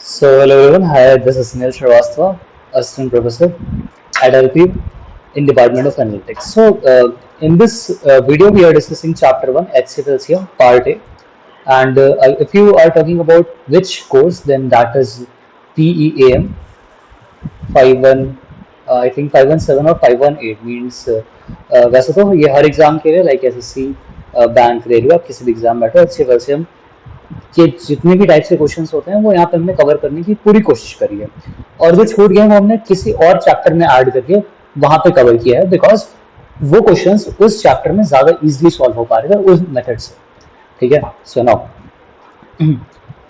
So hello everyone, hi, this is Sunil Srivastava, Assistant Professor at LP in Department of Analytics. In this video, we are discussing Chapter 1, HCF Part A. And if you are talking about which course, then that is PEAM 51, I think 517 और 518 means वैसे तो ये हर exam के लिए like SSC bank railway आप किसी भी exam बैठो अच्छे खासे हम कि जितने भी टाइप के क्वेश्चंस होते हैं वो यहाँ पे हमने कवर करने की पूरी कोशिश करी है और जो छूट गए वो हमने किसी और चैप्टर में ऐड करके वहां पे कवर किया है बिकॉज वो क्वेश्चंस उस चैप्टर में ज्यादा इजीली सॉल्व हो पा रहे थे उस मेथड से. ठीक है. So now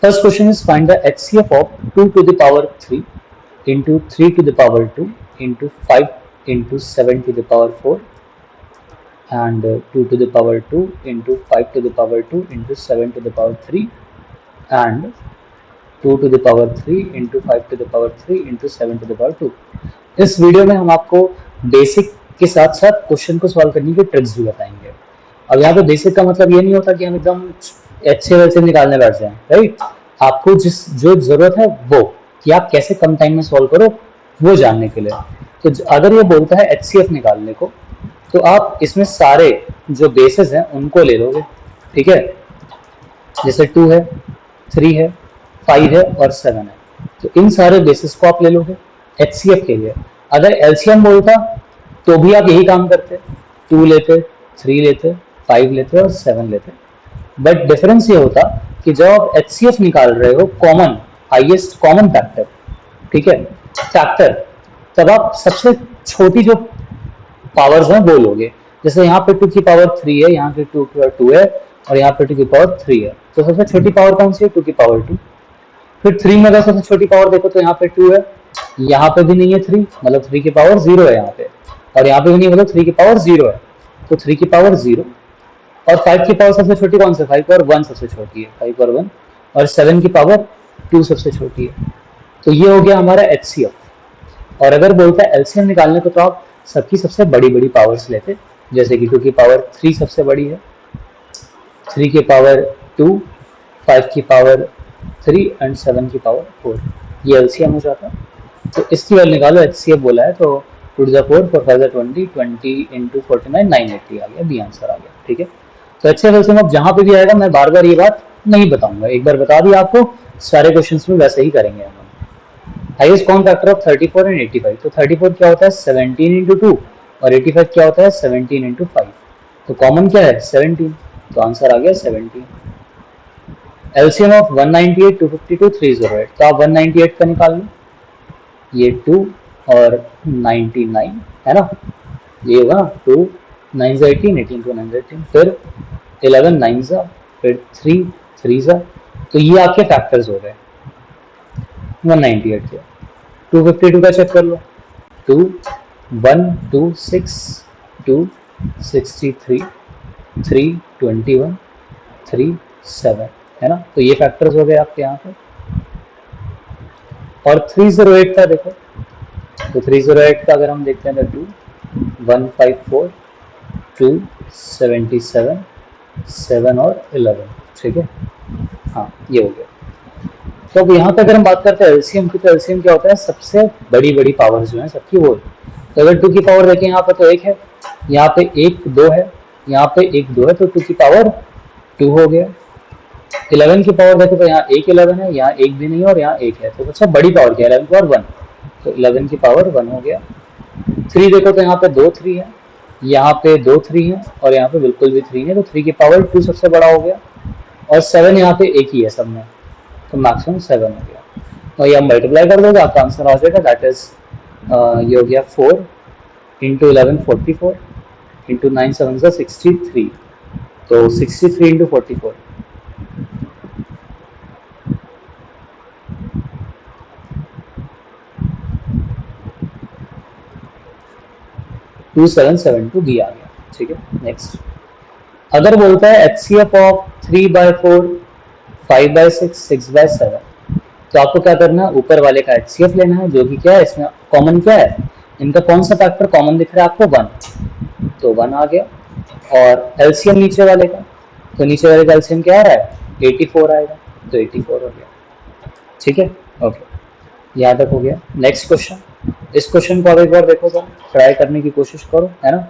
first question is find the HCF of 2 to the power 3 into 3 to the power 2 into 5 into 7 to the power 4 and 2 to the power 2 into 5 to the power 2 into 7 to the power 3 and 2 to the power 3 into 5 to the power 3 into 7 to the power 2. इस video में हम आपको basic के साथ साथ question को solve करने की ट्रिक्स भी बताएंगे. अब यहाँ पे बेसिक का मतलब ये नहीं होता कि हम एकदम अच्छे वैसे निकालने बैठ जाएं, राइट. आपको जो जरूरत है वो कि आप कैसे कम टाइम में सॉल्व करो वो जानने के लिए. तो अगर ये बोलता है एचसीएफ निकालने को तो आप इसमें सारे जो बेसिस हैं उनको ले लोगे. ठीक है. जैसे 2 है, 3 है, 5 है और 7 है, तो इन सारे बेसिस को आप ले लोगे एचसीएफ के लिए. अगर एलसीएम बोलता तो भी आप यही काम करते, 2 लेते, 3 लेते, 5 लेते और 7 लेते. बट डिफरेंस ये होता कि जब आप एचसीएफ निकाल रहे हो कॉमन हाईएस्ट कॉमन फैक्टर, ठीक है, फैक्टर, तब आप सबसे छोटी जो पावर्स हैं वो लोगे. जैसे यहाँ पे 2 की पावर 3 है, यहाँ पे 2 की पावर 2 है और यहाँ पे 2 की पावर 3 है, तो सबसे छोटी पावर कौन सी है? 2 की पावर 2. फिर 3 में अगर सबसे छोटी पावर देखो तो यहाँ पे 2 है, यहाँ पे भी नहीं है 3, मतलब 3 की पावर 0 है यहाँ पे, और यहाँ पे भी नहीं, मतलब 3 की पावर 0 है, तो 3 की पावर 0. और 5 की पावर सबसे छोटी कौन सी? 5 पावर 1 सबसे छोटी है, 5 पावर 1. और 7 की पावर 2 सबसे छोटी है. तो ये हो गया हमारा एचसीएफ. और अगर बोलता है एलसीएम निकालने को तो आप सबकी सबसे बड़ी बड़ी पावर्स लेते, जैसे कि 2 की पावर 3 सबसे बड़ी है, 3 की पावर 2, 5 की पावर 3 एंड 7 की पावर 4. ये एलसीएम हो जाता. तो इसकी वैल्यू निकालो. एचसीएफ बोला है तो 2 to the 4, 4 5 20, 20 into 49, 980 आ गया, बी आंसर आ गया. ठीक है. तो एचसीएफ एलसीएम अब जहां पे भी आएगा मैं बार बार ये बात नहीं बताऊंगा, एक बार बता दिया आपको, सारे क्वेश्चंस में वैसे ही करेंगे हम. Highest common factor of 34 and 85. तो 34 क्या होता है? 17 into 2 और 85 क्या होता है? 17 into 5. तो कॉमन क्या है? 17. तो आंसर आ गया 17. LCM of 198, 252, 308. तो आप 198 का निकाल लो, ये 2 और 99 है ना, ये होगा 2 9 18, 18 2 9 18, फिर 11 9 जा, फिर 3 3 जा. तो ये आपके फैक्टर्स हो गए 198 के. 252 का चेक कर लो. 2 1 2 6 2 63 3 21 3 7 है ना. तो ये फैक्टर्स हो गए आपके यहाँ पे. और 308 का देखो, तो 308 का अगर हम देखते हैं तो 2 154 2 77 7 और 11. ठीक है. हाँ, ये हो गया. तो अब यहाँ पे अगर हम बात करते हैं एलसीएम की, तो एलसीएम क्या होता है? सबसे बड़ी बड़ी पावर्स जो है सबकी वो. तो अगर 2 की पावर देखें यहाँ पे तो 1 है, यहाँ पे 1 2 है, यहाँ पे 1 2 है, तो 2 की पावर 2 हो गया. 11 की पावर देखो तो यहाँ 1 11 है, यहाँ 1 भी नहीं है और यहाँ 1 है, तो सबसे बड़ी पावर क्या है? 11 की पावर 1, तो 11 की पावर 1 हो गया. 3 देखो तो यहाँ पे 2 3 है, यहाँ पे 2 3 है और यहाँ पे बिल्कुल भी 3 है, तो 3 की पावर 2 सबसे बड़ा हो गया. और 7 यहाँ पे एक ही है सब में, तो मैक्सिमम 7 हो गया. और ये आप मल्टीप्लाई कर दोगे आपका आंसर आ जाएगा, दैट इज ये हो गया 4 इंटू 11 44 इंटू 9 7 63. तो 63 इंटू 44, 2772 बी आ गया. ठीक है. नेक्स्ट अगर बोलता है एचसीएफ ऑफ 3/4 5/6 6/7, तो आपको क्या करना है? ऊपर वाले का एचसीएफ लेना है, जो कि क्या है इसमें कॉमन क्या है? इनका कौन सा फैक्टर कॉमन दिख रहा है आपको? 1, तो 1 आ गया. और एलसीएम नीचे वाले का, तो नीचे वाले का एलसीएम क्या आ रहा है? 84 आएगा, तो 84 हो गया. ठीक है. ओके, यहाँ तक हो गया। नेक्स्ट क्वेश्चन, इस क्वेश्चन को अब एक बार देखो, जरा ट्राई करने की कोशिश करो, है ना।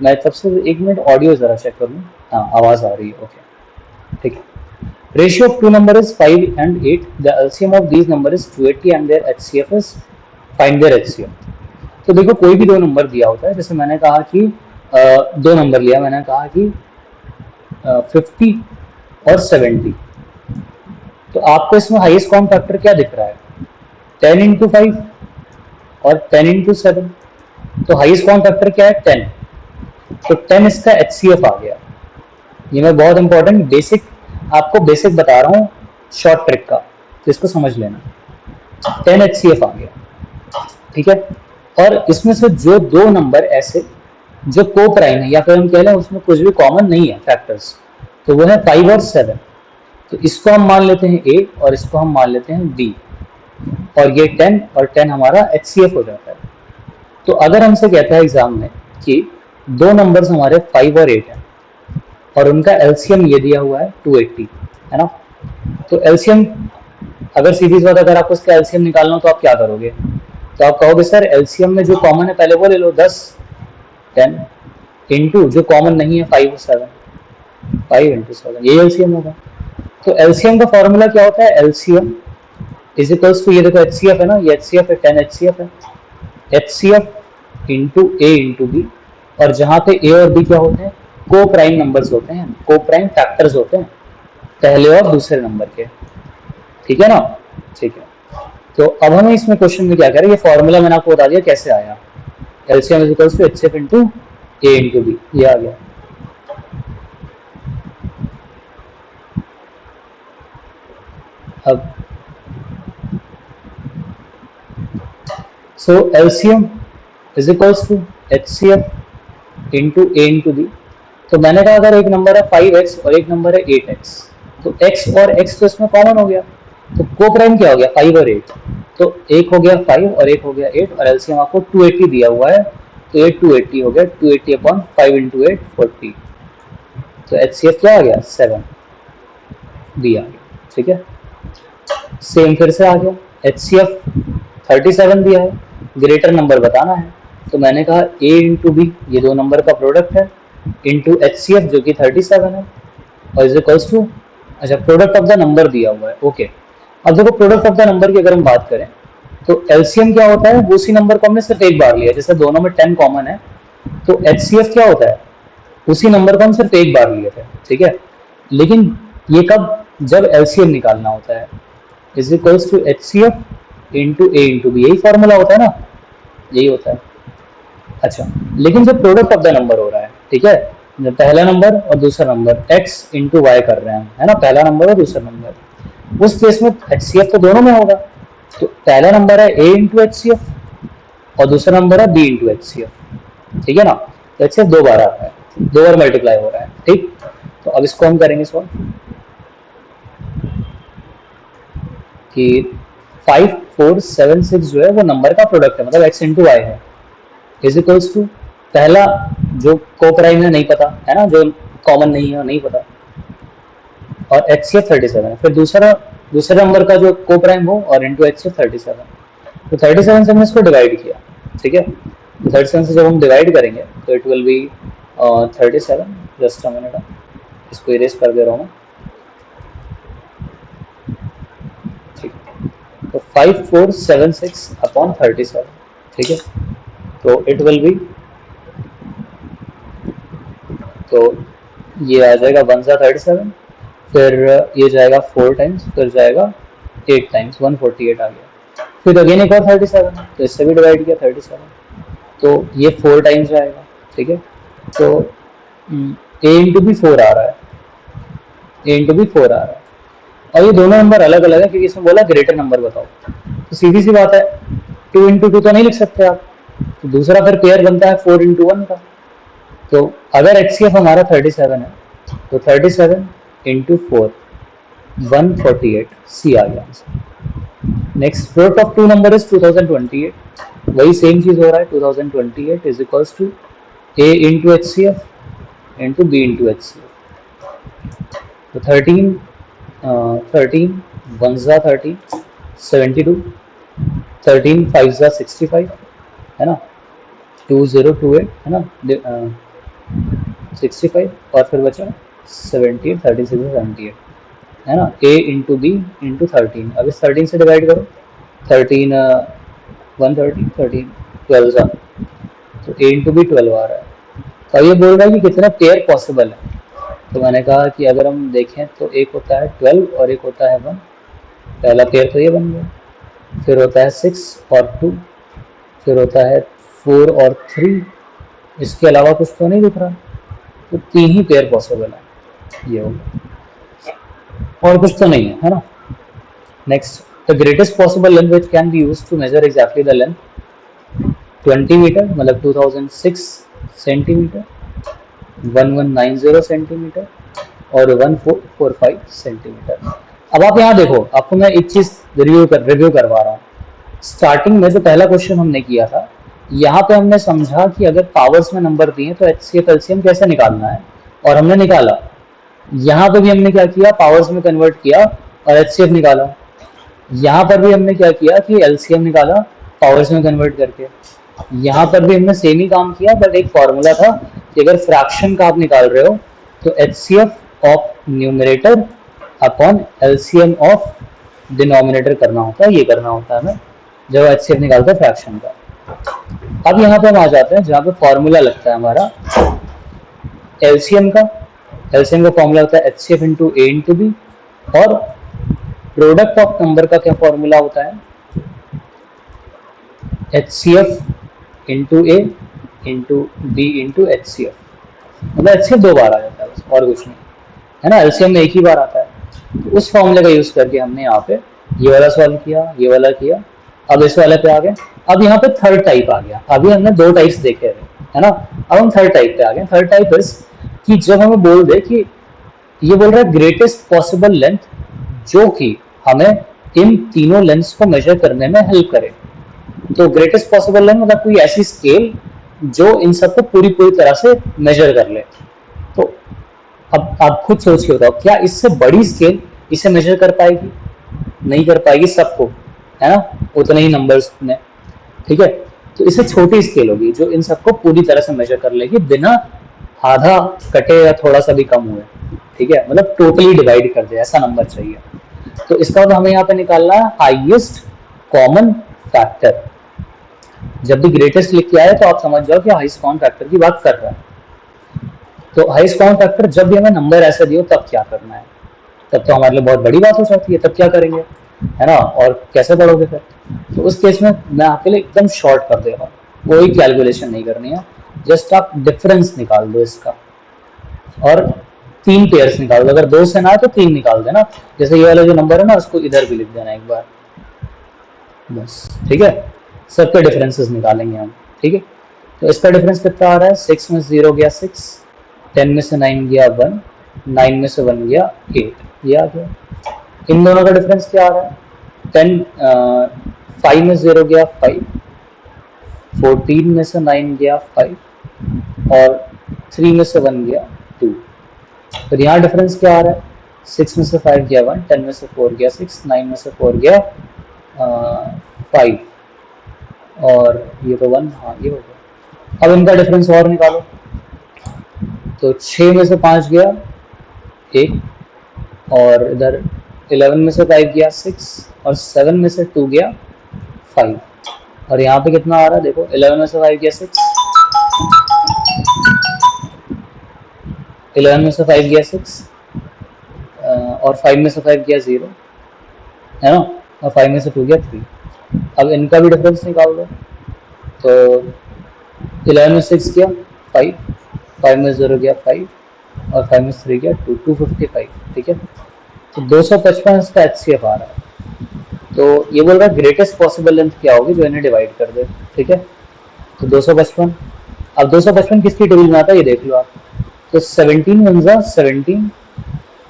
मैं तब से 1 मिनट ऑडियो ज़रा चेक कर लूँ। हाँ, आवाज़ आ रही है, ओके, ठीक है। Ratio of two number is 5 and 8. The LCM of these number is 280 and their HCF is find their HCF. तो देखो, कोई भी दो नंबर दिया होता है, जैसे मैंने कहा कि दो नंबर लिया, मैंने कहा कि 50 और 70। तो आपको इसमें हाईएस्ट कॉमन फैक्टर क्या दिख रहा है? 10 इंटू 5 और 10 इंटू 7। तो हाईएस्ट कॉमन फैक्टर क्या है? 10। तो 10 इसका HCF आ गया। ये मैं बहुत इंपॉर्टेंट बेसिक आपको बेसिक बता रहा हूँ, शॉर्ट ट्रिक का, तो इसको समझ लेना। 10 HCF आ गया, ठीक है। और इसमें से जो दो नंबर ऐसे जो को प्राइम है, या फिर हम कह लें उसमें कुछ भी कॉमन नहीं है फैक्टर्स, तो वो है 5 और 7। तो इसको हम मान लेते हैं A और इसको हम मान लेते हैं B, और ये 10 और 10 हमारा HCF हो जाता है। तो अगर हमसे कहता है एग्जाम में कि दो नंबर्स हमारे 5 और 8 हैं और उनका एलसीएम ये दिया हुआ है 280, है ना। तो एलसीएम, अगर सीधी बात, अगर आपको इसका एलसीएम निकालना हो तो आप क्या करोगे? तो आप कहोगे सर एलसीएम में जो कॉमन है पहले वो ले लो, 10 10 इंटू जो कॉमन नहीं है 5 और 7, 5 इंटू 7, ये एलसीएम होगा। तो एलसीएम का फॉर्मूला क्या होता है? एलसीएम इज इक्वल्स टू, ये देखो एचसीएफ है ना, ये एचसीएफ है, 10 एचसीएफ है, एचसीएफ इंटू ए इंटू बी। और जहां पे ए और बी क्या होते हैं? को प्राइम नंबर्स होते हैं, को प्राइम फैक्टर्स होते हैं पहले और दूसरे नंबर के, ठीक है ना। ठीक है, तो अब हमें इसमें क्वेश्चन में क्या करें, ये फॉर्मूला मैंने आपको बता दिया कैसे आया। LCM is equals to HCF into A into b, ये आ गया। अब so LCM is equals to HCF into A into B. तो मैंने कहा अगर एक नंबर है 5x और एक नंबर है 8x, तो x और x तो इसमें कॉमन हो गया, तो को प्राइम क्या हो गया? 5 और 8। तो एक हो गया 5 और एक हो गया 8, और एलसीएम आपको 280 दिया हुआ है, तो ये 280 हो गया, 280 अपॉन 5 इंटू 8 40। तो एचसीएफ क्या आ गया? 7 बी आ गया, ठीक है। सेम फिर से आ गया, एचसीएफ 37 दिया है, ग्रेटर नंबर बताना है। तो मैंने कहा a इंटू बी, ये दो नंबर का प्रोडक्ट है, इंटू एचसीएफ जो कि 37 है, और इज इक्वल्स टू, अच्छा प्रोडक्ट ऑफ द नंबर दिया हुआ है, ओके। अब देखो प्रोडक्ट ऑफ द नंबर की अगर हम बात करें तो एलसीएम क्या होता है? वो उसी नंबर को हमने सिर्फ एक बार लिया, जैसे दोनों में 10 कॉमन है, तो एचसीएफ क्या होता है? उसी नंबर को हम सिर्फ एक बार लिए थे, ठीक है। लेकिन ये कब? जब एलसीएम निकालना होता है, is equals to HCF into A into B, यही फॉर्मूला होता है ना, यही होता है। अच्छा, लेकिन जब प्रोडक्ट ऑफ द नंबर हो रहा है, ठीक है, जब पहला नंबर और दूसरा नंबर x इंटू वाई कर रहे हैं, है ना, पहला नंबर और दूसरा नंबर, उस केस में HCF तो दोनों में होगा। तो पहला नंबर है a इंटू HCF और दूसरा नंबर है b इंटू HCF, ठीक है ना। तो HCF दो बार आता है, दो बार मल्टीप्लाई हो रहा है, ठीक। तो अब इसको हम करेंगे सॉल्व कि 5 4 7 6 जो है वो नंबर का प्रोडक्ट है, मतलब x इंटू वाई है, इज इक्वल्स टू, पहला जो को प्राइम है नहीं पता, है ना, जो कॉमन नहीं है नहीं पता, और HCF 37 है। फिर दूसरे नंबर का जो को प्राइम हो और इंटू HCF 37। तो 37 से हमने इसको डिवाइड किया, ठीक है। तो 37 से जब हम डिवाइड करेंगे तो it will be 37, just a minute, इसको इरेज कर दे रहा हूँ मैं, ठीक। तो 5476 अपॉन 37, ठीक है। तो इट विल बी, तो ये आ जाएगा 1 सा 37, फिर ये जाएगा 4 टाइम्स, फिर जाएगा 8 टाइम्स, 148 आ गया। फिर अगेन एक और 37, तो इससे भी डिवाइड किया 37, तो ये 4 टाइम्स जाएगा, ठीक है। तो a इंटू बी 4 आ रहा है, a इंटू बी 4 आ रहा है, और ये दोनों नंबर अलग अलग है क्योंकि इसमें बोला ग्रेटर नंबर बताओ। तो सीधी सी बात है, 2 इंटू 2 तो नहीं लिख सकते आप, तो दूसरा फिर पेयर बनता है 4 इंटू 1 का। तो अगर HCF हमारा 37 है तो 37 इंटू 4 148, सी आ गया answer. Next, product of two number is 2028, वही सेम चीज हो रहा है, 2028 is equals to a into HCF into b into HCF। तो 13 1 ज़ा 13, 72, 13 5 ज़ा 65 है ना, 2028 है ना, 65 और फिर बचा 78, 36 78 है ना, a इंटू बी इंटू 13। अब इस 13 से डिवाइड करो, 13 130, 13 12 ज़ा, तो a इंटू बी 12 आ रहा है। तो ये बोल रहा है कि कितना पेयर पॉसिबल है। तो मैंने कहा कि अगर हम देखें तो एक होता है 12 और एक होता है 1, पहला पेयर तो ये बन गया, फिर होता है 6 और 2, फिर होता है 4 और 3, इसके अलावा कुछ तो नहीं दिख रहा, तो 3 ही पेयर पॉसिबल है, ये होगा और कुछ तो नहीं है ना। Next, the greatest possible length which can be used to measure exactly the length 20 metre मतलब 2006 सेंटीमीटर, 1190 सेंटीमीटर और 1445 सेंटीमीटर। अब आप यहाँ देखो, आपको मैं एक चीज रिव्यू करवा रहा हूँ। स्टार्टिंग में जो पहला क्वेश्चन हमने किया था, यहाँ पे हमने समझा कि अगर पावर्स में नंबर दिए तो HCF LCM कैसे निकालना है, और हमने निकाला। यहाँ पे भी हमने क्या किया, पावर्स में कन्वर्ट किया और HCF निकाला। यहाँ पर भी हमने क्या किया कि LCM निकाला पावर्स में कन्वर्ट करके। यहाँ पर भी हमने सेम ही काम किया, बट एक फॉर्मूला था कि अगर फ्रैक्शन का आप निकाल रहे हो तो HCF of numerator upon LCM of denominator करना होता है, ये करना होता है हमें जब HCF निकालते हैं फ्रैक्शन का। अब यहाँ पे हम आ जाते हैं जहाँ पे फॉर्मूला लगता है हमारा LCM का फॉर्मूला होता है HCF into A into B, और प्रोडक्ट ऑफ नंबर का क्या फॉर्मूला होता है, HCF into A into B into HCF, मतलब HCF 2 बार आ जाता है बस, और कुछ नहीं है ना। LCM में एक ही बार आता है। तो उस फॉर्मूले का यूज करके हमने यहाँ पे ये वाला सॉल्व किया, ये वाला किया। अब इस वाले पे आ गए। अब यहाँ पे थर्ड टाइप आ गया। अभी हमने 2 टाइप्स देखे थे, है ना। अब हम थर्ड टाइप पे आ गए। थर्ड टाइप इज कि जब हमें बोल दे कि ये बोल रहा है ग्रेटेस्ट पॉसिबल लेंथ जो कि हमें इन तीनों लेंथ्स को मेजर करने में हेल्प करे। तो ग्रेटेस्ट पॉसिबल लेंथ मतलब कोई ऐसी स्केल जो इन सबको पूरी तरह से मेजर कर ले। तो अब आप खुद सोच के बताओ, क्या इससे बड़ी स्केल इसे मेजर कर पाएगी? नहीं कर पाएगी सबको, है ना, उतने ही नंबर्स में, ठीक है। तो इससे छोटी स्केल होगी जो इन सबको पूरी तरह से मेजर कर लेगी बिना आधा कटे या थोड़ा सा भी कम हुए, ठीक है, मतलब टोटली डिवाइड कर दे, ऐसा नंबर चाहिए। तो इसका मतलब हमें यहाँ पे निकालना है हाईएस्ट कॉमन फैक्टर। जब भी ग्रेटेस्ट लिख के आए तो आप समझ जाओ कि हाईएस्ट कॉमन फैक्टर की बात कर रहा है। तो हाईएस्ट कॉमन फैक्टर जब भी हमें नंबर ऐसा दियो तब क्या करना है, तब तो हमारे लिए बहुत बड़ी बात हो जाती है, तब क्या करेंगे, है ना, और कैसे पढ़ोगे फिर। तो उस केस में मैं आपके लिए एकदम शॉर्ट कर दे रहा हूँ, कोई कैलकुलेशन नहीं करनी है, जस्ट आप डिफरेंस निकाल दो इसका और 3 पेयर्स निकाल दो। अगर 2 से ना है तो 3 निकाल देना। जैसे ये वाला जो नंबर है ना, उसको इधर भी लिख देना एक बार, बस, ठीक है। सबके डिफरेंसेस निकालेंगे हम, ठीक है। तो इसका डिफरेंस कितना आ रहा है, 6 में 0 गया 6, 10 में से 9 गया 1, 9 में से 1 गया 8, ये आ गया। इन दोनों का डिफरेंस क्या आ रहा है, 5 में 0 गया 5, 14 में से 9 गया 5 और 3 में से 1 गया 2। फिर यहाँ डिफरेंस क्या आ रहा है, 6 में से 5 गया 1, 10 में से 4 गया 6, 9 में से 4 गया 5 और ये तो 1, हाँ ये हो गया। अब इनका डिफरेंस और निकालो, तो 6 में से 5 गया 1 और इधर 11 में से 5 गया 6 और 7 में से 2 गया 5 और यहाँ पे कितना आ रहा है देखो, 11 में से 5 गया 6, 11 में से 5 गया 6 और 5 में से 5 गया 0, है ना, और 5 में से 2 गया 3। अब इनका भी डिफरेंस निकाल दो, तो 11 में 6 गया 5, 5 में 0 गया 5 और 5 में 3 गया 2, 255, ठीक है। तो 255 इसका HCF आ रहा है। तो ये बोल रहा है ग्रेटेस्ट पॉसिबल लेंथ क्या होगी जो इन्हें डिवाइड कर दे, ठीक है। तो 255, अब 255 किसकी टेबल में आता है ये देख लो आप। तो 17 1 17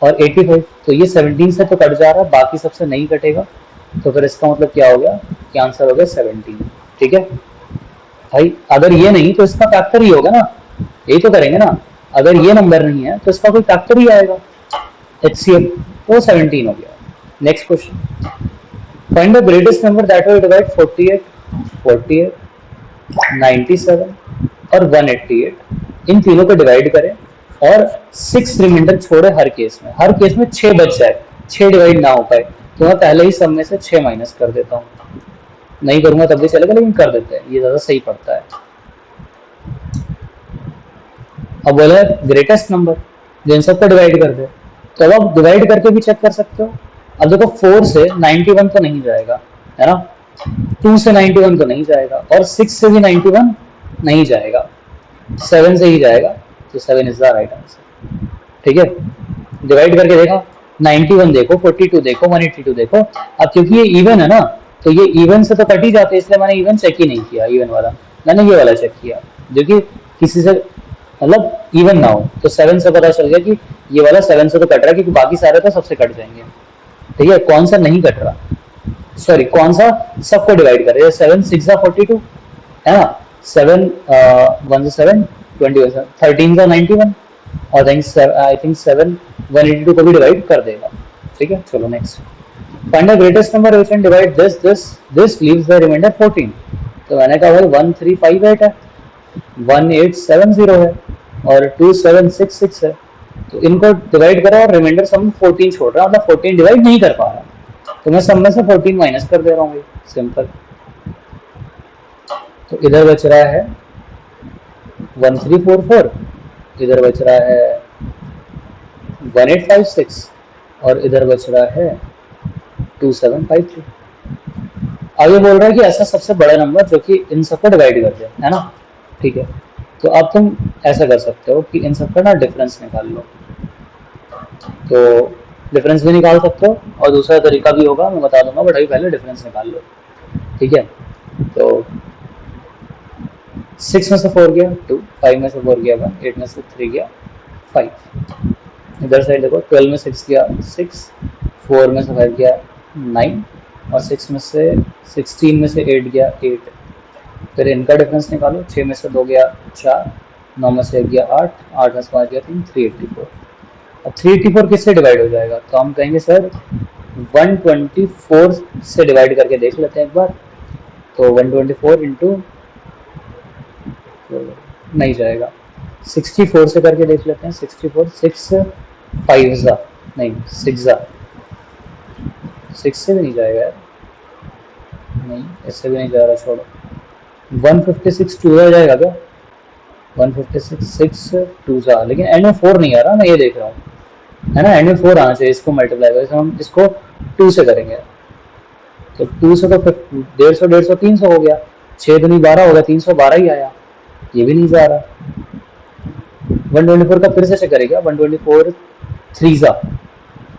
और 85, तो ये 17 से तो कट जा रहा है, बाकी सबसे नहीं कटेगा, तो फिर इसका मतलब क्या हो गया कि आंसर हो गया 17, ठीक है भाई। अगर ये नहीं तो इसका फैक्टर ही होगा ना, यही तो करेंगे ना। अगर ये नंबर नहीं है तो इसका कोई फैक्टर ही आएगा, HCF, तो 17 हो गया। Next question, find the greatest number that will divide 48, 48, 97 और 188। इन तीनों को डिवाइड करें और 6 रिमाइंडर छोड़े हर केस में 6 बच जाए, 6 डिवाइड ना हो पाए तो मैं पहले ही सब में से 6 माइनस कर देता हूँ। नहीं करूंगा तब भी चलेगा, लेकिन कर देते हैं, ये ज्यादा सही पड़ता है। अब बोला ग्रेटेस्ट नंबर, जिन सबको डिवाइड कर दे, तो अब आप डिवाइड करके भी चेक कर सकते हो। अब देखो 4 से 91 तो नहीं जाएगा, है ना, 2 से 91 तो नहीं जाएगा, और 6 से भी 91 नहीं जाएगा, 7 से ही जाएगा, तो 7 इज द राइट आंसर। ठीक है, डिवाइड करके देखा, 91 देखो, 42 देखो, 182 देखो। अब क्योंकि ये इवन है ना, तो ये इवन से तो कट ही जाते हैं, इसलिए मैंने इवन चेक ही नहीं किया, इवन वाला मैंने ये वाला चेक किया जो कि किसी से मतलब इवन ना हो। तो 7 से पता चल गया कि ये वाला 7 से तो कट रहा है, क्योंकि बाकी सारे तो सबसे कट जाएंगे। ठीक है, कौन सा नहीं कट रहा, सॉरी कौन सा सबको डिवाइड कर रहे हैं। 7 6 42 है ना, 7 1 7 21, 13 91, और आई थिंक 7 182 को भी डिवाइड कर देगा। ठीक है, चलो next. Find the greatest number which can divide this leaves the remainder 14। तो मैंने कहा भाई 1358 है, 1870 है, और 2766 है। तो इनको डिवाइड करा और रिमाइंडर सब में 14 छोड़ रहा, मतलब 14 डिवाइड नहीं कर पा रहा, तो मैं सब में से 14 माइनस कर दे रहा हूँ, सिंपल। तो इधर बच रहा है 1344, इधर बच रहा है 1856, और इधर बच रहा है 2753। अब ये बोल रहा है कि ऐसा सबसे बड़ा नंबर जो कि इन सबको डिवाइड कर दे, है ना। ठीक है, तो अब तुम ऐसा कर सकते हो कि इन सबका ना डिफरेंस निकाल लो। तो डिफरेंस भी निकाल सकते हो, और दूसरा तरीका भी होगा, मैं बता दूंगा, बट अभी पहले डिफरेंस निकाल लो। ठीक है, तो 6 में से 4 गया 2, 5 में से 4 गया 1, 8 में से 3 गया 5। इधर साइड देखो, 12 में 6 गया 6, 4 में से 5 गया 9, और 6 में से 16 में से 8 गया 8। फिर इनका डिफरेंस निकालो, 6 में से 2 गया 4, 9 में से 1 गया 8, 8 में से 5 गया 3, 384। अब 384 किससे डिवाइड हो जाएगा, तो हम कहेंगे सर 124 से डिवाइड करके देख लेते हैं एक बार। तो 124 इंटू नहीं जाएगा, 64 से करके देख लेते हैं। 64 6 5 जा नहीं 6 जा, 6 से भी नहीं जाएगा यार, नहीं इससे भी नहीं जा रहा, छोड़ो। 156 2 आ जाएगा क्या, 156 6 2 जा, लेकिन एंड में 4 नहीं आ रहा, मैं ये देख रहा हूँ, है ना, एंड में 4 आना चाहिए। इसको मल्टीप्लाई करके हम इसको 2 से करेंगे, तो 2 से तो 150 150 300 हो गया, 6 दूनी 12 होगा, 312 ही आया, ये भी नहीं जा रहा। 124 का फिर से चेक करेगा, 124 3 जा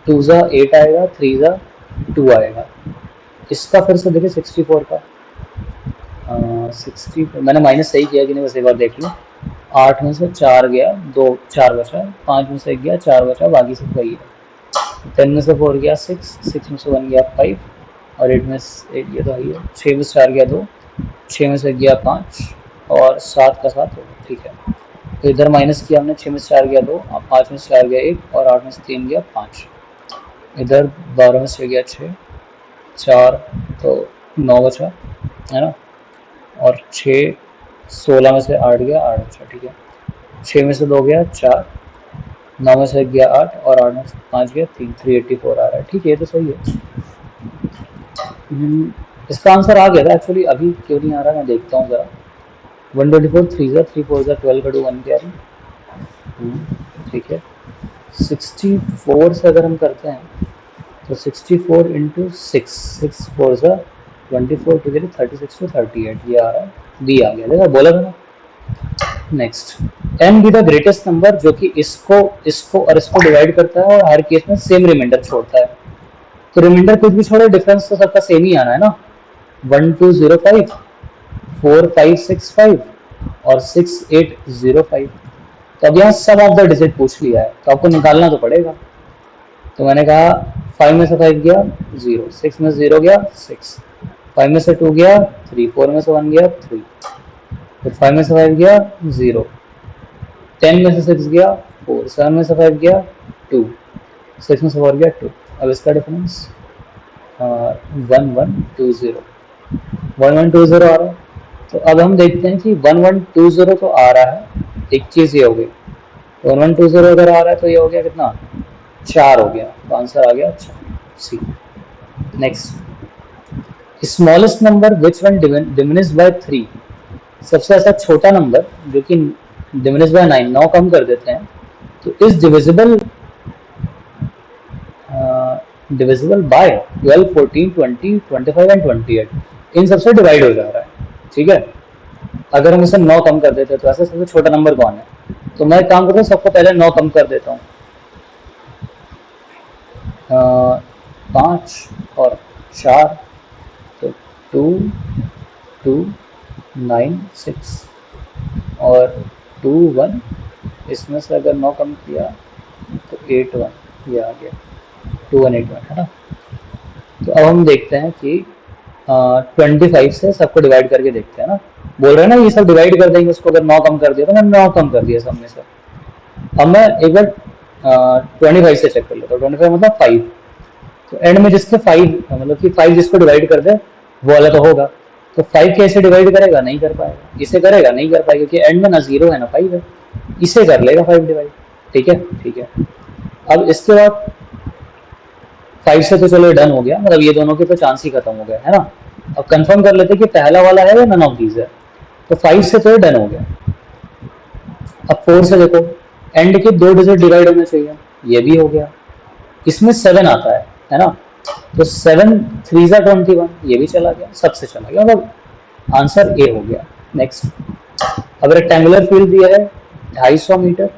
2 जा 8 आएगा, 3 जा 2 आएगा। इसका फिर से देखिए 64 का 60, मैंने माइनस सही किया कि नहीं, बस एक बार देख लो। 8 में से 4 गया 2, 4 बचा, 5 में से 1 गया 4 बचा, बाकी सब वही है। 10 में से 4 गया 6, 6 में से 1 गया 5, और 8 में से 8 ये तो है, 6 में से 4 गया 2, 6 में से 1 गया 5, और 7 का 7 होगा। ठीक है, तो इधर माइनस किया हमने, 6 में से 4 गया 2, 5 में से 4 गया 1, और 8 में से 3 गया 5। इधर 12 में से गया 6, 4 तो 9 बचा, है ना, और 6 16 में से 8 गया 8 बचा। ठीक है, 6 में से 2 गया 4, 9 में से 1 गया 8, और 8 में से 5 गया 3, 384 आ रहा है। ठीक है, ये तो सही है। इसका आंसर आ गया था एक्चुअली, अभी क्यों नहीं आ रहा मैं देखता हूँ ज़रा। 124 3 जा 3 4 जा 12 का 2 1 क्या है। ठीक है, 64 से अगर हम करते हैं तो 64 इंटू 6, 6 4 जा 24 टू 36 टू 38, ये आ रहा है, डी आ गया, देखा बोला था ना। Next, n be the greatest number जो कि इसको इसको और इसको डिवाइड करता है, और हर केस में सेम रिमाइंडर छोड़ता है। तो रिमाइंडर कुछ भी छोड़े, डिफरेंस तो सबका सेम ही आना है ना। 1205 4565 और 6805। तो अब यहाँ सम ऑफ द डिजिट पूछ लिया है, तो आपको निकालना तो पड़ेगा। तो मैंने कहा 5 में से 5 गया 0, 6 में से 0 गया 6, 5 में से 2 गया 3, 4 में से 1 गया 3, फिर 5 में से 5 गया 0, 10 में से 6 गया 4, 7 में से 5 गया 2, 6 में से 4 गया 2। अब इसका डिफरेंस 1120 1120 आ रहा है। तो अब हम देखते हैं कि 1120 तो आ रहा है, एक चीज़ ये हो गई, 1120 अगर आ रहा है तो ये हो गया कितना, 4 हो गया, तो आंसर आ गया 4, c. Next, smallest number which one diminish by 3, सबसे ऐसा छोटा नंबर जो कि डिमिनिश बाय 9, 9 कम कर देते हैं, तो इज डिविजिबल बाय 12, 14, 20, 25 एंड 28, इन सबसे डिवाइड हो जा रहा है। ठीक है, अगर हम इसे 9 कम कर देते हैं तो ऐसा सबसे छोटा नंबर कौन है, तो मैं एक काम करता हूँ, सबको पहले 9 कम कर देता हूँ, 5 और 4, तो 2, 2, 9, 6 और 2, 1, इसमें से अगर 9 कम किया तो 8, 1 ये आ गया, 2, 1, 8, 1 है ना। तो अब हम देखते हैं कि 25 से सबको डिवाइड करके देखते हैं ना, बोल रहे हैं ना ये सब डिवाइड कर देंगे उसको, अगर 9 कम कर दिया तो मैंने 9 कम कर दिया सब में से। अब मैं एक बार 25 से चेक कर लेता हूँ, 25 मतलब 5, तो एंड में जिसके 5 मतलब कि 5 जिसको डिवाइड कर दे वो वाला तो होगा, तो 5 कैसे डिवाइड करेगा, नहीं कर पाएगा, इसे करेगा नहीं कर पाएगा, क्योंकि एंड में ना 0 है ना 5 है, इसे कर लेगा 5 डिवाइड। ठीक है, ठीक है। अब इसके बाद 5 से तो चलो डन हो गया, मतलब ये दोनों के तो चांस ही खत्म हो गए है ना। अब कंफर्म कर लेते कि पहला वाला है या नन ऑफ दीज है, तो 5 से तो डन हो गया। अब 4 से देखो, एंड के 2 डिजिट डिवाइड होने चाहिए, ये भी हो गया। इसमें 7 आता है ना, तो 7 3 जा 21, ये भी चला गया, सबसे चला गया, मतलब आंसर ए हो गया। नेक्स्ट, अब रेक्टेंगुलर फील्ड दिया है 250 मीटर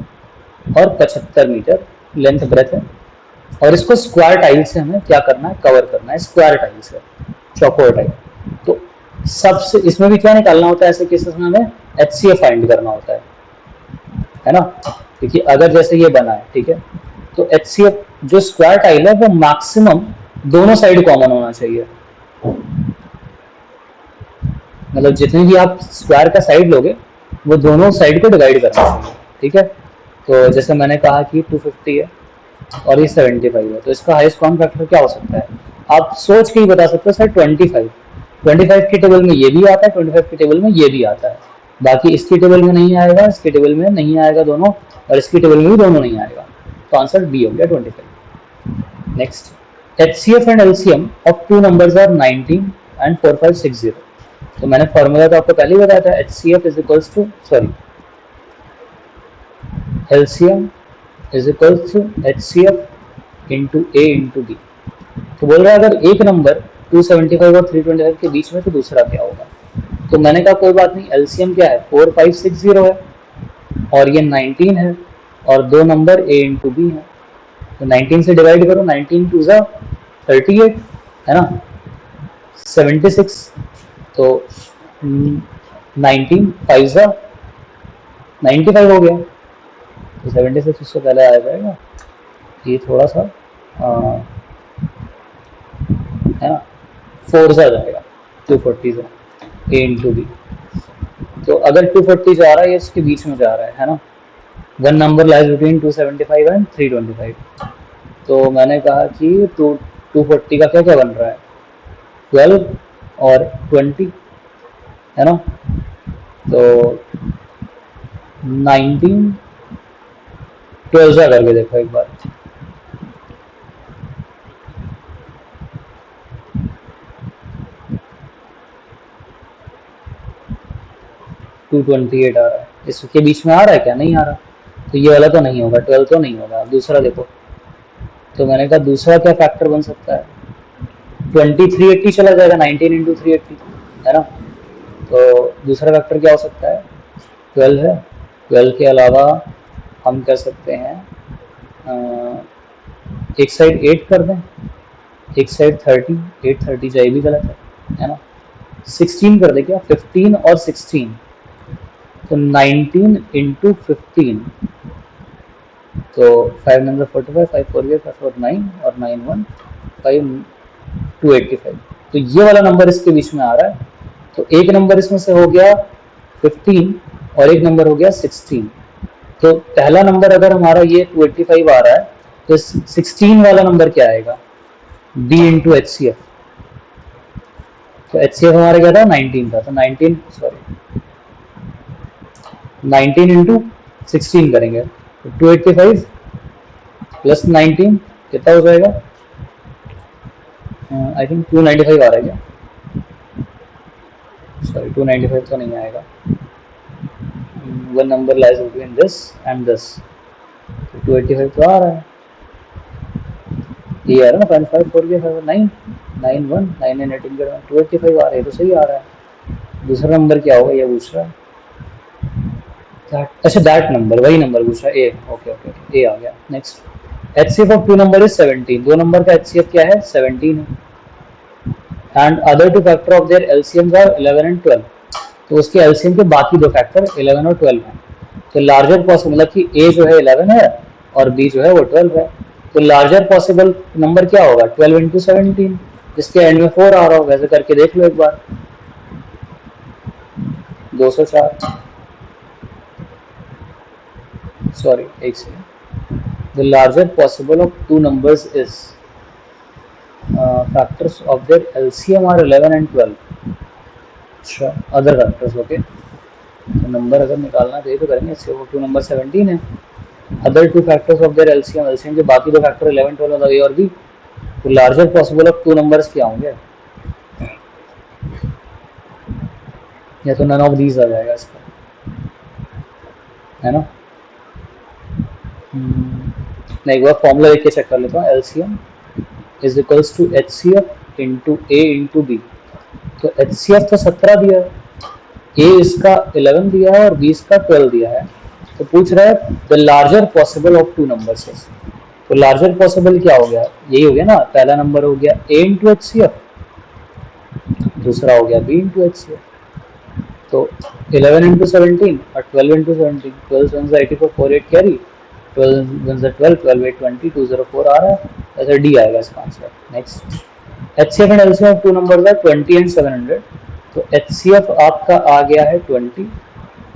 और 75 मीटर लेंथ ब्रेथ है, और इसको स्क्वायर टाइल से हमें क्या करना है, कवर करना है, स्क्वायर टाइल से, चौकोर टाइल। तो सबसे इसमें भी क्या निकालना होता है, ऐसे केसेस में हमें HCF फाइंड करना होता है ना, क्योंकि अगर जैसे ये बना है, ठीक है, तो HCF जो स्क्वायर टाइल है वो मैक्सिमम दोनों साइड कॉमन होना चाहिए, मतलब जितने भी आप स्क्वायर का साइड लोगे वो दोनों साइड को डिवाइड करना चाहिए। ठीक है, तो जैसे मैंने कहा कि 250 है और ये 75 है, तो इसका हाईएस्ट कॉमन फैक्टर क्या हो सकता है, आप सोच के ही बता सकते हो सर 25, 25 की टेबल में ये भी आता है, 25 की टेबल में ये भी आता है, बाकी इसकी टेबल में नहीं आएगा, इसकी टेबल में नहीं आएगा दोनों, और इसकी टेबल में भी दोनों नहीं आएगा, तो आंसर बी हो गया 25। Next, HCF and LCM of two numbers are 19 and 4560, तो मैंने फॉर्मूला तो आपको पहले ही बताया था, HCF is equals to LCM is equals to HCF into A into B। तो बोल रहा है अगर एक नंबर 275 और 325 के बीच में तो दूसरा क्या होगा, तो मैंने कहा कोई बात नहीं, LCM क्या है 4560 है और ये 19 है और दो नंबर A इंटू B है, तो 19 से डिवाइड करो, 19 2 जा 38 है ना, 76, तो 19 5 जा 95 हो गया, तो 76 उससे पहले आ जाएगा, ये थोड़ा सा है ना, 4 से आ जाएगा 240 से A इंटू बी, तो अगर 240 जा रहा है ये इसके बीच में जा रहा है ना, one number lies between 275 and 325, तो मैंने कहा कि 240 का क्या क्या बन रहा है 12 और 20 है ना, तो 19 12 जा करके देखो एक बार, $228 आ रहा है, इसके बीच में आ रहा है क्या, नहीं आ रहा, तो ये वाला तो नहीं होगा, 12 तो नहीं होगा। दूसरा देखो, तो मैंने कहा दूसरा क्या फैक्टर बन सकता है, 2380 चला जाएगा, 19 इंटू 380 है ना, तो दूसरा फैक्टर क्या हो सकता है 12 है, 12 के अलावा हम कर सकते हैं एक साइड 8 कर दें, एक साइड 30, 8 30 जाए भी गलत है ना, 16 कर दे क्या, 15 और 16, तो 19 इंटू 15, तो 5 9 45, 5 4 5 4 9 और 9 1 5 285, तो ये वाला नंबर इसके बीच में आ रहा है, तो एक नंबर इसमें से हो गया 15 और एक नंबर हो गया 16, तो पहला नंबर अगर हमारा ये 285 आ रहा है तो 16 वाला नंबर क्या आएगा, B इंटू HCF, तो HCF हमारा क्या था 19 था, तो 19 इंटू 16 करेंगे तो 285 प्लस 19 कितना हो जाएगा, आई थिंक 295 आ रहा है क्या, सॉरी 295 तो नहीं आएगा, one number lies between this and this, 285 तो आ रहा है, ये आ रहा है ना 0.5 4 के 9 9 1 9 9 18 के 285 आ रहा है, तो सही आ रहा है। दूसरा नंबर क्या होगा ये पूछ रहा है, अच्छा दैट नंबर, वही नंबर पूछ रहा है, ए, ओके ओके ए आ गया। Next HCF of two number is 17, दो नंबर का HCF क्या है 17 है, and other two factor of their LCMs are 11 and 12, तो उसके LCM के बाकी दो फैक्टर 11 और 12 हैं, तो लार्जर पॉसिबल मतलब कि A जो है 11 है और B जो है वो 12 है, तो लार्जर पॉसिबल नंबर क्या होगा 12 इंटू 17, जिसके एंड में 4 आ रहा हो, वैसे करके देख लो एक बार, 204, सॉरी एक second, the larger possible of two numbers is factors of their LCM are 11 and 12, अच्छा अदर फैक्टर्स, ओके, तो नंबर अगर निकालना चाहिए तो करेंगे, इससे वो टू नंबर 17 है, other two factors of their LCM के बाकी दो फैक्टर 11 12 मतलब ए और बी, तो larger possible of two numbers क्या होंगे, या तो नन ऑफ दीज आ जाएगा इसका, है ना। मैं एक बार फॉर्मूला लिख के चेक कर लेता हूँ, LCM is equals to HCF into A into B, तो HCF तो 17 दिया है, A इसका 11 दिया है और B इसका 12 दिया है, तो पूछ रहा है the larger possible of two numbers, तो लार्जर पॉसिबल क्या हो गया, यही हो गया ना, पहला नंबर हो गया A इंटू HCF, दूसरा हो गया B इंटू HCF, तो 11 इंटू 17 और 12 इंटू 17, 12 1 84 4 8 कैरी, 12 1 12 12 8 20 204 आ रहा है, ऐसा डी आएगा इसका answer. Next HCF and LCM of two numbers are 20 and 700, तो HCF आपका आ गया है 20,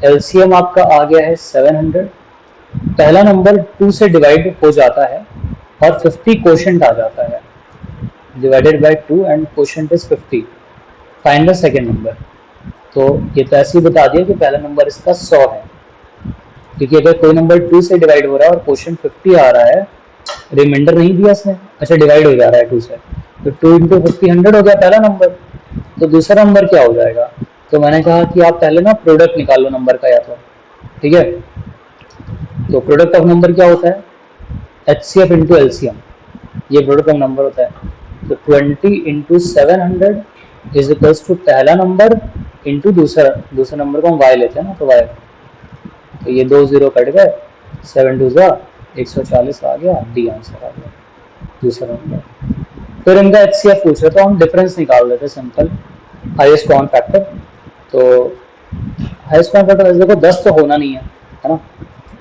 LCM आपका आ गया है 700, पहला नंबर 2 से डिवाइड हो जाता है और 50 क्वोशंट आ जाता है, divided by 2 and quotient is 50, find the second number, तो ये तो ऐसे ही बता दिया कि पहला नंबर इसका 100 है, क्योंकि अगर कोई नंबर 2 से डिवाइड हो रहा है और क्वोशंट 50 आ रहा है, रिमाइंडर नहीं दिया इसने, अच्छा डिवाइड हो जा रहा है 2 से, तो 2 इंटू 50 100 हो गया पहला नंबर, तो दूसरा नंबर क्या हो जाएगा, तो मैंने कहा कि आप पहले ना प्रोडक्ट निकाल लो नंबर का, या तो ठीक है, तो प्रोडक्ट ऑफ नंबर क्या होता है HCF इंटू LCM, ये प्रोडक्ट ऑफ नंबर होता है, तो 20 इंटू 700 इज इक्वल्स टू पहला नंबर इंटू दूसरा नंबर को हम y लेते हैं ना, तो y, तो ये 2 0 कट गए, 7 2 140 आ गया, डी आंसर आ गया दूसरा नंबर। फिर इनका HCF पूछ रहे तो हम डिफरेंस निकाल देते सिंपल, हाईएस्ट कॉमन फैक्टर, तो हाईएस्ट कॉमन फैक्टर देखो 10 तो होना नहीं है ना,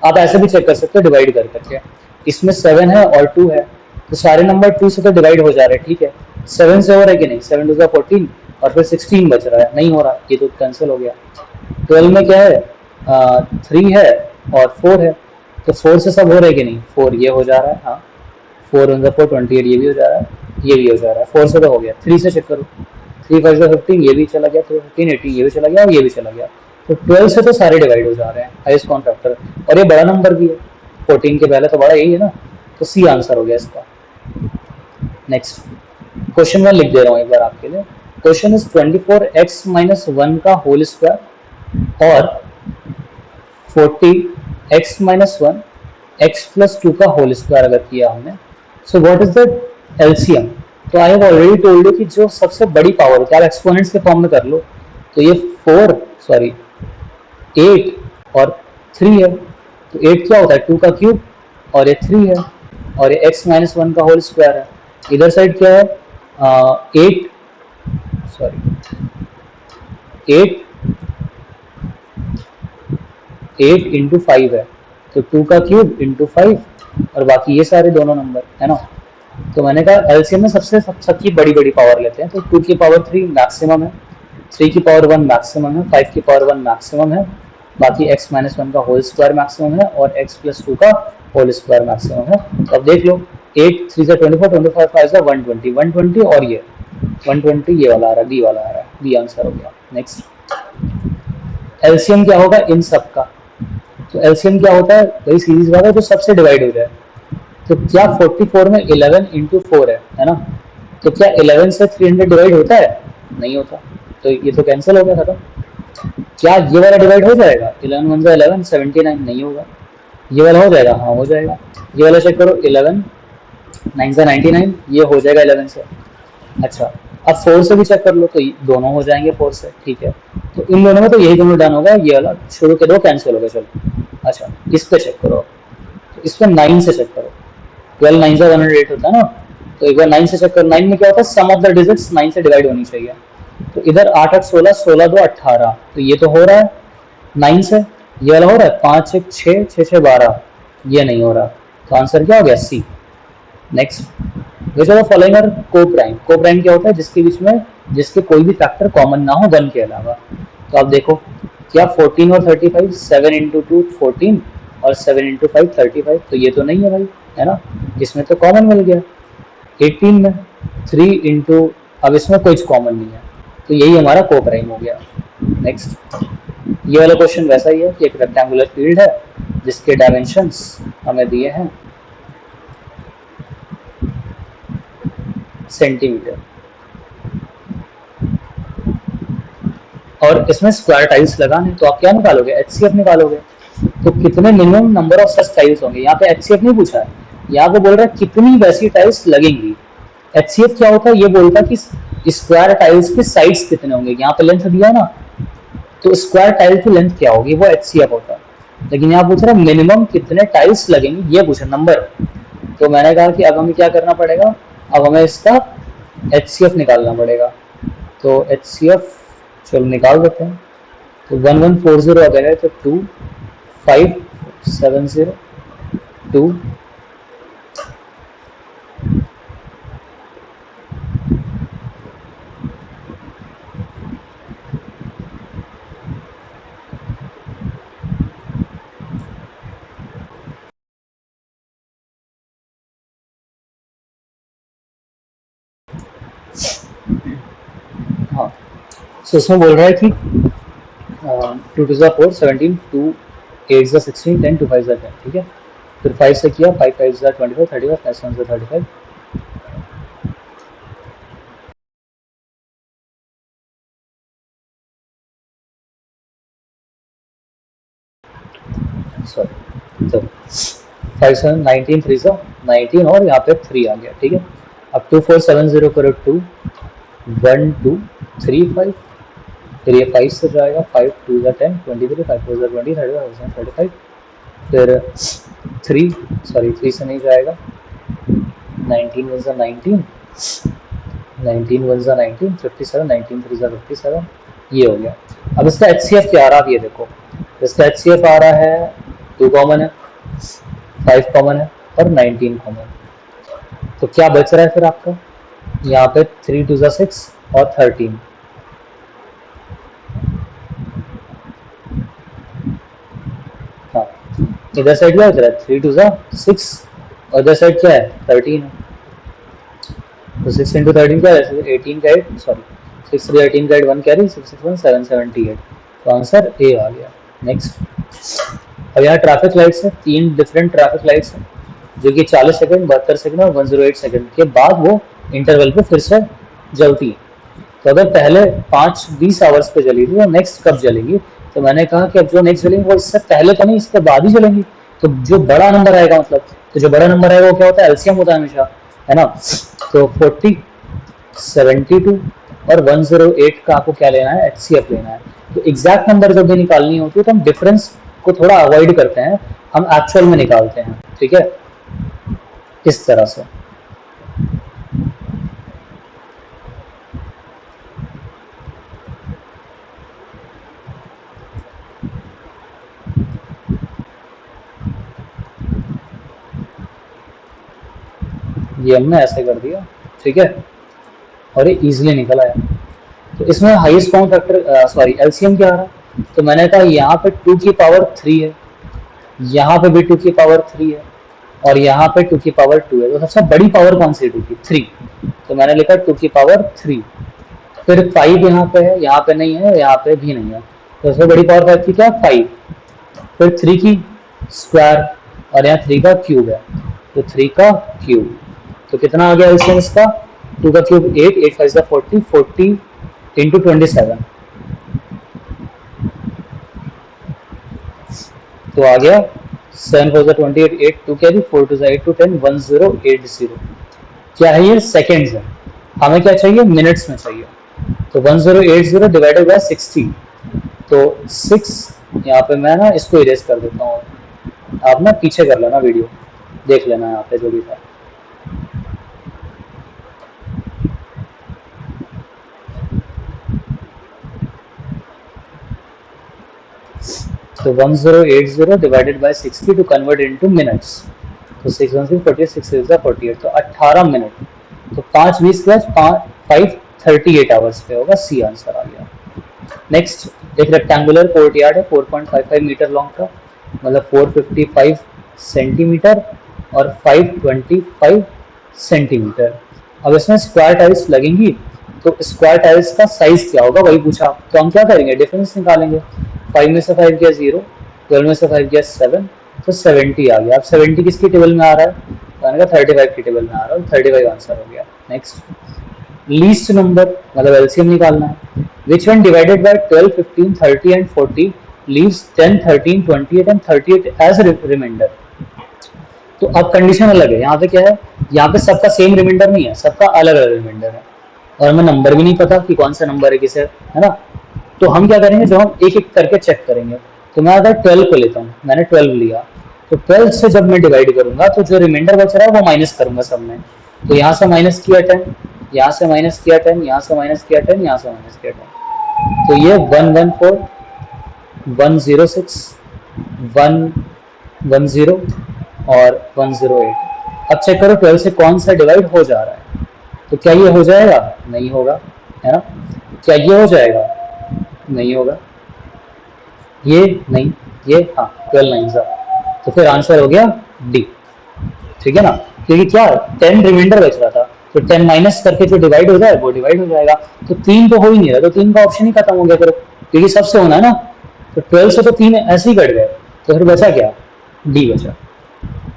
आप ऐसे भी चेक कर सकते हो डिवाइड कर करके, इसमें 7 है और 2 है, तो सारे नंबर 2 से तो डिवाइड हो जा रहे हैं, ठीक है, 7 से हो रहा है कि नहीं, 7 2 14 और फिर 16 बच रहा है, नहीं हो रहा, ये तो कैंसिल हो गया। 12 में क्या है 3 है और 4 है, तो 4 से सब हो रहा है कि नहीं, 4 ये हो जा रहा है, हाँ 4 1 4 28 ये भी हो जा रहा है, ये भी हो जा रहा है, 4 से तो हो गया, 3 से चेक करो, 3 5 15 ये भी चला गया, तो 15 18 ये भी चला गया और ये भी चला गया, तो 12 से तो सारे डिवाइड हो जा रहे हैं, हाईएस्ट कॉमन फैक्टर, और ये बड़ा नंबर भी है, 14 के पहले तो बड़ा यही है ना, तो सी आंसर हो गया इसका। नेक्स्ट क्वेश्चन मैं लिख दे रहा हूँ एक बार आपके लिए, क्वेश्चन इज 24x माइनस 1 का होल स्क्वायर और 40x माइनस 1 x प्लस 2 का होल स्क्वायर अगर किया हमने, so what is the LCM, तो I have already told you कि जो सबसे बड़ी पावर होती है आप एक्सपोनेंट्स के फॉर्म में कर लो, तो ये 8 और 3 है, तो 8 क्या होता है 2 का क्यूब और ये 3 है और ये x माइनस 1 का होल स्क्वायर है, इधर साइड क्या है 8 इंटू 5 है, तो 2 का क्यूब इंटू 5 और बाकी ये सारे दोनों नंबर है ना, तो मैंने कहा एलसीएम में सबकी बड़ी बड़ी पावर लेते हैं, तो 2 की पावर 3 मैक्सिमम है, 3 की पावर 1 मैक्सिमम है, 5 की पावर 1 मैक्सिमम है, बाकी x माइनस 1 का होल स्क्वायर मैक्सिमम है और x प्लस 2 का होल स्क्वायर मैक्सिमम है, तो अब देख लो 8 3 से 24 25 5 से 120 और ये 120 ये वाला आ रहा है, बी वाला आ रहा है, बी आंसर हो गया। नेक्स्ट, एलसीएम क्या होगा इन सब का? तो एलसीएम क्या होता है, वही सीरीज वाला जो सबसे डिवाइड हो जाए। तो क्या 44 में 11 इंटू 4 है ना? तो क्या 11 से 300 डिवाइड होता है? नहीं होता, तो ये तो कैंसिल हो गया, खत्म। क्या ये वाला डिवाइड हो जाएगा? 11 वन 11, 79 नहीं होगा। ये वाला हो जाएगा? हाँ हो जाएगा। ये वाला चेक करो, 11 9 से 99, ये हो जाएगा 11 से। अच्छा, अब 4 से भी चेक कर लो, तो दोनों हो जाएंगे 4 से, ठीक है। तो इन दोनों में तो यही दोनों डन होगा, ये वाला शुरू के दो कैंसिल हो गए, चलो। अच्छा, इस पे चेक करो, तो इस पे 9 से चेक करो। 12 9 से 108 होता है ना, तो एक बार 9 से चेक करो। 9 में क्या होता है, सम ऑफ द डिजिट्स 9 से डिवाइड होनी चाहिए। तो इधर 8 8 16, 16 2 18, तो ये तो हो रहा है 9 से। ये वाला हो रहा है 5 1 6, 6 6 12, ये नहीं हो रहा। तो आंसर क्या हो गया? C. Next, which of the following are co-prime? Co-prime क्या होता है? जिसके बीच में जिसके कोई भी फैक्टर कॉमन ना हो 1 के अलावा। तो आप देखो, क्या 14 और 35, 7 इंटू 2 14 और 7 इंटू 5 35, तो ये तो नहीं है भाई, है ना? इसमें तो कॉमन मिल गया। 18 में 3 इंटू, अब इसमें कुछ कॉमन नहीं है, तो यही हमारा को-प्राइम हो गया। नेक्स्ट, ये वाला क्वेश्चन वैसा ही है कि एक रेक्टेंगुलर फील्ड है जिसके डायमेंशंस हमें दिए हैं सेंटीमीटर, और इसमें स्क्वायर टाइल्स लगाने, तो आप क्या निकालोगे? एचसीएफ निकालोगे। तो कितने minimum number of such tiles होंगे? यहाँ पे एचसीएफ नहीं पूछा है, यहाँ पे बोल रहा है कितनी वैसी टाइल्स लगेंगी। एचसीएफ क्या होता है? ये बोलता है कि स्क्वायर टाइल्स के साइड्स कितने होंगे। यहाँ पे लेंथ दिया ना, तो स्क्वायर टाइल की लेंथ क्या होगी, वो एचसीएफ होता है। लेकिन यहाँ पूछ रहा है मिनिमम कितने टाइल्स लगेंगे, ये पूछा नंबर। तो मैंने कहा कि अब हमें क्या करना पड़ेगा, अब हमें इसका एचसीएफ निकालना पड़ेगा। तो एचसीएफ चलो निकाल देते हैं। तो 1140 अगर है तो 25702, हाँ। सो इसमें बोल रहा है कि 2 टू 4 17, 2 8 16, 10 2 5 10, ठीक है। फिर 5 से किया, 5 5 25, 35 प्लस 1 35। सॉरी, तो 5 7 19 3 से 19, और यहाँ पे 3 आ गया, ठीक है। अब 2470 करो, 2 1 2 3 5, फिर ये 5 से जाएगा, 5 2 10 23, 5 4 20 35 35, फिर 3 सॉरी 3 से नहीं जाएगा, 19 1 19, 19 1 19 57, 19 3 57, ये हो गया। अब इसका एचसीएफ क्या आ रहा है, आप ये देखो। इसका एचसीएफ आ रहा है 2 कॉमन है, 5 कॉमन है और 19 कॉमन। तो क्या बच रहा है फिर आपका? यहाँ पे 3 2 6 और 13। हाँ, इधर साइड क्या बच रहा है? 3 2 6 और इधर साइड क्या है? 13 है। तो 6 इंटू 13 क्या है? 18 का 8, सॉरी 6 3 18 का 8 1 कैरी, 6 6 1 7 78। तो आंसर ए आ गया। नेक्स्ट, अब यहाँ ट्रैफिक लाइट्स है, 3 डिफरेंट ट्रैफिक लाइट्स हैं जो कि 40 सेकंड 72 सेकंड और 108 सेकंड के बाद वो इंटरवल पे फिर से जलती है। तो अगर पहले 5-20 आवर्स पे जली थी और नेक्स्ट कब जलेगी? तो मैंने कहा कि अब जो नेक्स्ट जलेंगी वो इससे पहले तो नहीं, इसके बाद ही जलेंगी। तो जो बड़ा नंबर आएगा, मतलब तो जो बड़ा नंबर आएगा वो क्या होता है? एलसीएम होता है हमेशा, है ना। तो 40 72 और 108 का आपको क्या लेना है? एचसीएफ लेना है। तो एग्जैक्ट नंबर जब भी निकालनी होती है तो हम डिफरेंस को थोड़ा अवॉइड करते हैं, हम एक्चुअल में निकालते हैं, ठीक है, इस तरह से। ये हमने ऐसे कर दिया, ठीक है, और ये इजीली निकल आया। तो इसमें highest common factor sorry LCM क्या आ रहा है? तो मैंने कहा यहाँ पे 2 की पावर 3 है, यहाँ पे भी 2 की पावर 3 है, और यहाँ पे 2 की पावर 2 है। तो सबसे बड़ी पावर कौन सी है? 2 की 3। तो मैंने लिखा 2 की पावर 3। फिर 5 यहाँ पे है, यहाँ पे नहीं है, यहाँ पे भी नहीं है, तो सबसे बड़ी पावर 5 की क्या, 5। फिर 3 की स्क्वायर और यहाँ 3 का क्यूब है, तो 3 का क्यूब, तो कितना आ गया एलसीएम इसका, 2 का क्यूब 8, 8 5 40, 40 इंटू 27, तो आ गया 7 4 28, 8 2 कैरी, 4 2 8 2 10, 1080। क्या है ये, सेकेंड्स है, हमें क्या चाहिए, मिनट्स में चाहिए, तो 1080 डिवाइडेड बाय 60, तो 6, यहाँ पे मैं ना इसको इरेज कर देता हूँ, आप ना पीछे कर लेना वीडियो, देख लेना यहाँ पे जो भी था। तो 1080 divided by 60 to convert into minutes, तो 6 1 6 48, 6 6 48, तो 18 मिनट, तो 5 20 प्लस 5 38 आवर्स पे होगा, सी आंसर आ गया। नेक्स्ट एक रेक्टेंगुलर कोर्ट यार्ड है 4.55 मीटर लॉन्ग का, मतलब 455 सेंटीमीटर और 525 सेंटीमीटर। अब इसमें स्क्वायर टाइल्स लगेंगी, तो स्क्वायर टाइल्स का साइज क्या होगा वही पूछा, तो हम क्या करेंगे, डिफरेंस निकालेंगे। 5 में से 5 गया 0, 12 में से 5 गया 7, तो 70 आ गया। अब 70 किसकी टेबल में आ रहा है, तो मैंने कहा 35 की टेबल में आ रहा है, 35 आंसर हो गया। नेक्स्ट लीस्ट नंबर, मतलब एलसीएम निकालना है। Which one divided by 12 15 30 and 40 leaves 10 13 28 and 38 as remainder. तो अब कंडीशन अलग है, यहाँ पे क्या है, यहाँ पे सबका सेम रिमाइंडर नहीं है, सबका अलग अलग रिमाइंडर है, और हमें नंबर भी नहीं पता कि कौन सा नंबर है किसे, है ना। तो हम क्या करेंगे, जो हम एक एक करके चेक करेंगे, तो मैं अगर 12 को लेता हूँ, मैंने 12 लिया, तो 12 से जब मैं डिवाइड करूंगा तो जो रिमाइंडर बच रहा है वो माइनस करूंगा सब में, तो यहाँ से माइनस किया 10, यहाँ से माइनस किया 10, यहाँ से माइनस किया 10, यहाँ से माइनस किया 10, तो ये 114 106 110 और 108। अब चेक करो 12 से कौन सा डिवाइड हो जा रहा है, तो क्या ये हो जाएगा, नहीं होगा, है ना। क्या ये हो जाएगा, नहीं होगा, ये नहीं, ये हाँ 12 9 सा, तो फिर आंसर हो गया डी, ठीक है ना, क्योंकि क्या 10 रिमाइंडर बच रहा था, तो 10 माइनस करके जो डिवाइड हो जाए वो डिवाइड हो जाएगा, तो 3 तो हो ही नहीं रहा, तो 3 का ऑप्शन ही खत्म हो गया फिर, क्योंकि सबसे होना है ना, तो 12 से तो 3 ऐसे ही कट गए, तो फिर बचा क्या, डी बचा।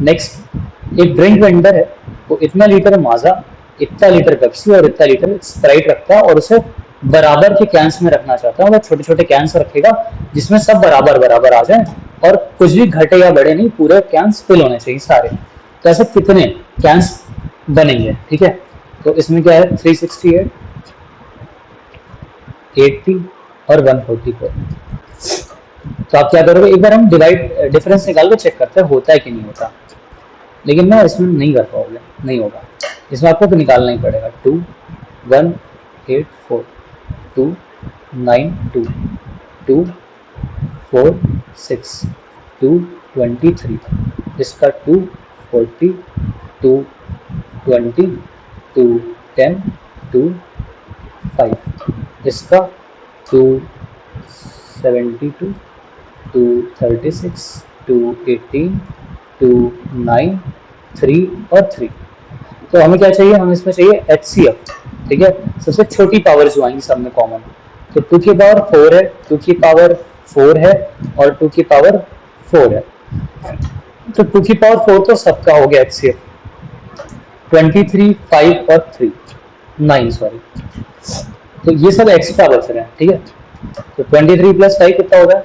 नेक्स्ट एक ड्रिंक वेंडर है, वो इतना लीटर माजा, इतना लीटर पेप्सी और इतना लीटर स्प्राइट रखता है, और उसे बराबर के कैंस में रखना चाहता है, मतलब छोटे छोटे कैंस रखेगा जिसमें सब बराबर बराबर आ जाए, और कुछ भी घटे या बढ़े नहीं, पूरे कैंस फिल होने चाहिए सारे। तो ऐसे कितने कैंस बनेंगे, ठीक है, तो इसमें क्या है 368 80 और 144। तो आप क्या करोगे, एक बार हम डिवाइड डिफरेंस निकाल के चेक करते हैं होता है कि नहीं होता, लेकिन मैं इसमें नहीं कर पाओगे, नहीं होगा, इसमें आपको तो निकालना ही पड़ेगा। 2 1 8 4 2 9 2 2 4 6 2 23, इसका 2 40 2 20 2 10 2 5, इसका 2 72 2 36 2 18 2 9 3 और 3। तो हमें क्या चाहिए, हमें इसमें चाहिए HCF, ठीक है, सबसे छोटी पावर जो आएंगी सब में कॉमन, तो 2 की पावर 4 है, 2 की पावर 4 है और 2 की पावर 4 है, तो 2 की पावर 4 तो सबका हो गया HCF, 23 5 और 3 9 सॉरी, तो ये सब एक्स्ट्रा बच रहे हैं, ठीक है, तो 23 प्लस 5 कितना होगा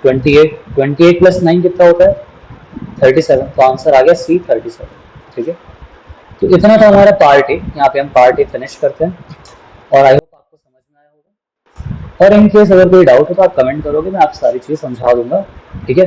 28, 28 प्लस 9 कितना होता है 37, तो आंसर आ गया C 37, ठीक है। तो इतना था हमारा पार्ट ए, यहाँ पे हम पार्ट ए फिनिश करते हैं, और आई होप आपको समझ में आया होगा, और इन केस अगर कोई डाउट हो तो आप कमेंट करोगे, मैं आप सारी चीज़ समझा दूंगा, ठीक है।